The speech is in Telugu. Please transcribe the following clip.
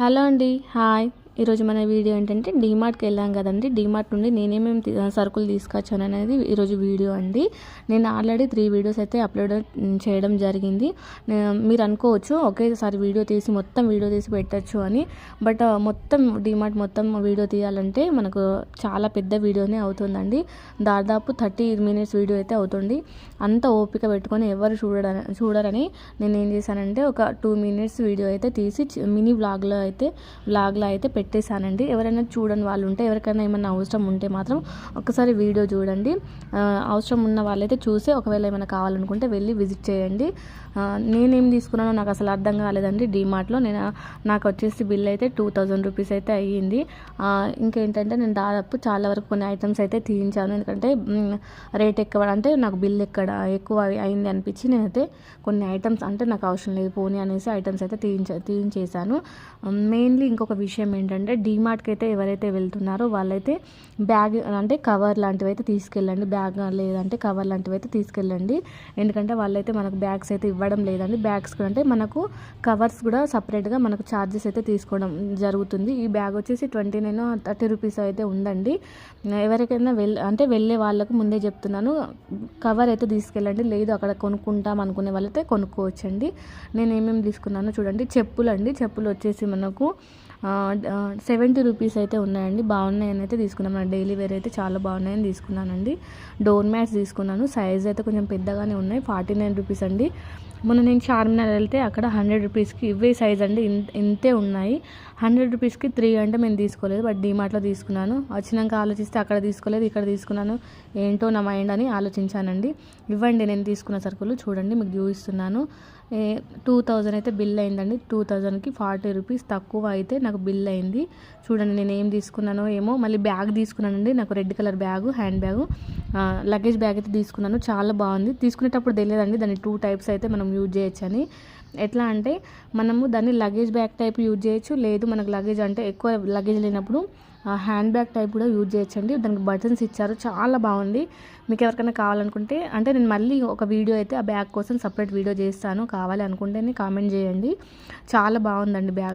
హలో అండి. హాయ్. ఈరోజు మన వీడియో ఏంటంటే డీమార్ట్‌కి వెళ్ళాం కదండీ. డీమార్ట్ నుండి నేనేమేమి సరుకులు తీసుకొచ్చాను అనేది ఈరోజు వీడియో అండి. నేను ఆల్రెడీ 3 వీడియోస్ అయితే అప్లోడ్ చేయడం జరిగింది. మీరు అనుకోవచ్చు ఒకేసారి వీడియో తీసి మొత్తం వీడియో తీసి పెట్టచ్చు అని. బట్ మొత్తం డీమార్ట్ మొత్తం వీడియో తీయాలంటే మనకు చాలా పెద్ద వీడియోనే అవుతుందండి. దాదాపు 30 మినిట్స్ వీడియో అయితే అవుతుంది. అంత ఓపిక పెట్టుకొని ఎవరు చూడరని నేను ఏం చేశానంటే ఒక 2 మినిట్స్ వీడియో అయితే తీసి మినీ వ్లాగ్లో అయితే పెట్టేశానండి. ఎవరైనా చూడని వాళ్ళు ఉంటే, ఎవరికైనా ఏమైనా అవసరం ఉంటే మాత్రం ఒకసారి వీడియో చూడండి. అవసరం ఉన్న వాళ్ళైతే చూసి ఒకవేళ ఏమైనా కావాలనుకుంటే వెళ్ళి విజిట్ చేయండి. నేనేం తీసుకున్నానో నాకు అసలు అర్థం కాలేదండి. డీమార్ట్లో నాకు వచ్చేసి బిల్ అయితే 2000 రూపీస్ అయితే అయ్యింది. ఇంకేంటంటే నేను దాదాపు చాలా వరకు కొన్ని ఐటమ్స్ అయితే తీయించాను. ఎందుకంటే రేట్ ఎక్కువ అంటే నాకు బిల్ ఎక్కువ అయింది అనిపించి నేనైతే కొన్ని ఐటమ్స్ అంటే నాకు అవసరం లేదు పోనీ అనేసి ఐటమ్స్ అయితే తీయించేశాను. మెయిన్లీ ఇంకొక విషయం ఏంటంటే డీమార్ట్కి అయితే ఎవరైతే వెళ్తున్నారో వాళ్ళైతే బ్యాగ్ అంటే కవర్ లాంటివి అయితే తీసుకెళ్ళండి. బ్యాగ్ లేదంటే కవర్ లాంటివి అయితే తీసుకెళ్ళండి. ఎందుకంటే వాళ్ళైతే మనకు బ్యాగ్స్ అయితే ఇవ్వడం లేదండి. బ్యాగ్స్ అంటే మనకు కవర్స్ కూడా సపరేట్గా మనకు ఛార్జెస్ అయితే తీసుకోవడం జరుగుతుంది. ఈ బ్యాగ్ వచ్చేసి 29-30 రూపీస్ అయితే ఉందండి. ఎవరికైనా వెళ్ళే వాళ్ళకు ముందే చెప్తున్నాను, కవర్ అయితే తీసుకెళ్ళండి. లేదు అక్కడ కొనుక్కుంటాం అనుకునే వాళ్ళైతే కొనుక్కోవచ్చండి. నేను ఏమేమి తీసుకున్నానో చూడండి. చెప్పులు వచ్చేసి మనకు 70 రూపీస్ అయితే ఉన్నాయండి. బాగున్నాయని అయితే తీసుకున్నాను. నా డైలీ వేర్ అయితే చాలా బాగున్నాయని తీసుకున్నానండి. డోర్ మ్యాట్స్ తీసుకున్నాను. సైజ్ అయితే కొంచెం పెద్దగానే ఉన్నాయి. 49 రూపీస్ అండి. మొన్న నేను చార్మినార్ వెళ్తే అక్కడ 100 రూపీస్కి ఇవే సైజ్ అండి, ఇంతే ఉన్నాయి. 100 రూపీస్కి 3 అంటే మేము తీసుకోలేదు. బట్ డీమార్ట్లో తీసుకున్నాను. వచ్చినాక ఆలోచిస్తే అక్కడ తీసుకోలేదు, ఇక్కడ తీసుకున్నాను. ఏంటో నా మైండ్ అని ఆలోచించానండి. ఇవ్వండి నేను తీసుకున్న సరుకులు చూడండి, మీకు చూపిస్తున్నాను. 2000 అయితే బిల్ అయిందండి. 2000కి 40 రూపీస్ తక్కువ అయితే నాకు బిల్ అయింది. చూడండి నేను ఏం తీసుకున్నానో ఏమో. మళ్ళీ బ్యాగ్ తీసుకున్నానండి. నాకు red colour bag, hand bag, luggage bag అయితే తీసుకున్నాను. చాలా బాగుంది. తీసుకునేటప్పుడు తెలియదండి దాన్ని 2 టైప్స్ అయితే మనం యూజ్ చేయొచ్చని. ఎట్లా అంటే మనము దాన్ని లగేజ్ బ్యాగ్ టైప్ యూజ్ చేయొచ్చు. లేదు మనకు లగేజ్ అంటే ఎక్కువ లగేజ్ లేనప్పుడు హ్యాండ్ బ్యాగ్ టైప్ కూడా యూజ్ చేయొచ్చండి. దానికి బటన్స్ ఇచ్చారు, చాలా బాగుంది. మీకు ఎవరికైనా కావాలనుకుంటే అంటే నేను మళ్ళీ ఒక వీడియో అయితే ఆ బ్యాగ్ కోసం సపరేట్ వీడియో చేస్తాను. కావాలి అనుకుంటేనే కామెంట్ చేయండి. చాలా బాగుందండి బ్యాగ్.